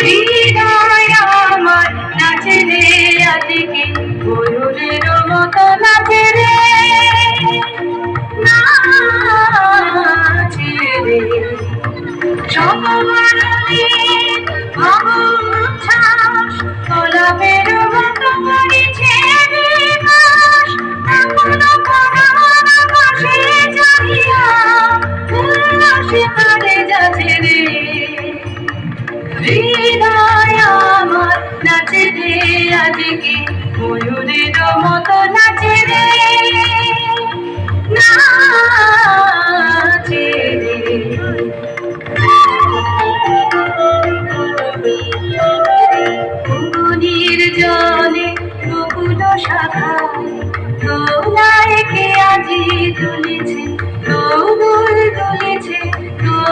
হৃদয় আমার নাচে রে আজকে ময়ূরের মতো নাচে রে নাচে রে গোলাপের মতো করেছে রে বাস এখনো পরাণ আকাশে চাহিয়া উল্লাসে তারে যাচ্ছে রে হৃদয় আমার নাচে রে আজকে ময়ূরের মতো নাচে রে নাচে